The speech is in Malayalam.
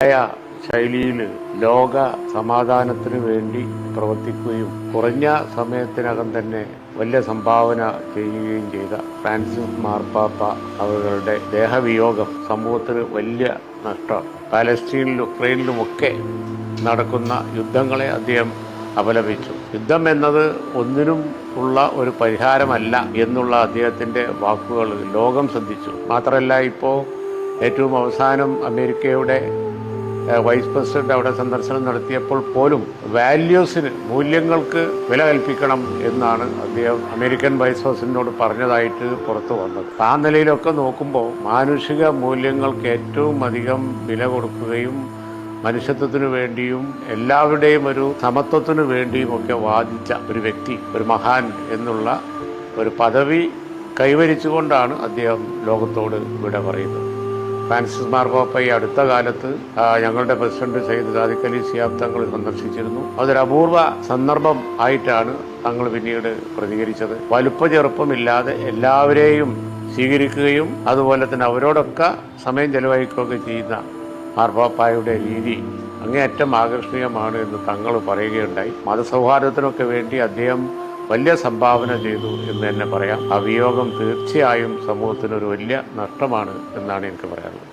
ശൈലിയിൽ ലോക സമാധാനത്തിന് വേണ്ടി പ്രവർത്തിക്കുകയും കുറഞ്ഞ സമയത്തിനകം തന്നെ വലിയ സംഭാവന ചെയ്യുകയും ചെയ്ത ഫ്രാൻസിസ് മാർപ്പാപ്പ അവരുടെ ദേഹവിയോഗം സമൂഹത്തിന് വലിയ നഷ്ടമാണ്. പാലസ്തീനിലും ഉക്രൈനിലുമൊക്കെ നടക്കുന്ന യുദ്ധങ്ങളെ അദ്ദേഹം അപലപിച്ചു. യുദ്ധം എന്നത് ഒന്നിനും ഉള്ള ഒരു പരിഹാരമല്ല എന്നുള്ള അദ്ദേഹത്തിൻ്റെ വാക്കുകൾ ലോകം ശ്രദ്ധിച്ചു. മാത്രമല്ല, ഇപ്പോൾ ഏറ്റവും അവസാനം അമേരിക്കയുടെ വൈസ് പ്രസിഡന്റ് അവിടെ സന്ദർശനം നടത്തിയപ്പോൾ പോലും വാല്യൂസിന്, മൂല്യങ്ങൾക്ക് വില കൽപ്പിക്കണം എന്നാണ് അദ്ദേഹം അമേരിക്കൻ വൈസ് പ്രസിഡന്റിനോട് പറഞ്ഞതായിട്ട് പുറത്തു വന്നത്. ആ നിലയിലൊക്കെ നോക്കുമ്പോൾ മാനുഷിക മൂല്യങ്ങൾക്ക് ഏറ്റവും അധികം വില കൊടുക്കുകയും മനുഷ്യത്വത്തിനു വേണ്ടിയും എല്ലാവരുടെയും ഒരു സമത്വത്തിനു വേണ്ടിയും ഒക്കെ വാദിച്ച ഒരു വ്യക്തി, ഒരു മഹാൻ എന്നുള്ള ഒരു പദവി കൈവരിച്ചുകൊണ്ടാണ് അദ്ദേഹം ലോകത്തോട് വിട പറയുന്നത്. ഫ്രാൻസിസ് മാർപ്പാപ്പ ഈ അടുത്ത കാലത്ത് ഞങ്ങളുടെ പ്രസിഡന്റ് സയ്യിദ് സാദിഖ് അലി ശിഹാബ് തങ്ങൾ സന്ദർശിച്ചിരുന്നു. അതൊരു അപൂർവ സന്ദർഭം ആയിട്ടാണ് തങ്ങൾ പിന്നീട് പ്രതികരിച്ചത്. വലുപ്പ ചെറുപ്പമില്ലാതെ എല്ലാവരെയും സ്വീകരിക്കുകയും അതുപോലെ തന്നെ അവരോടൊക്കെ സമയം ചെലവഴിക്കുകയൊക്കെ ചെയ്യുന്ന മാർപ്പാപ്പായുടെ രീതി അങ്ങേയറ്റം ആകർഷണീയമാണ് എന്ന് തങ്ങൾ പറയുകയുണ്ടായി. മതസൗഹാർദ്ദത്തിനൊക്കെ വേണ്ടി അദ്ദേഹം വലിയ സംഭാവന ചെയ്തു എന്ന് തന്നെ പറയാം. ആ വിയോഗം തീർച്ചയായും സമൂഹത്തിനൊരു വലിയ നഷ്ടമാണ് എന്നാണ് എനിക്ക് പറയാനുള്ളത്.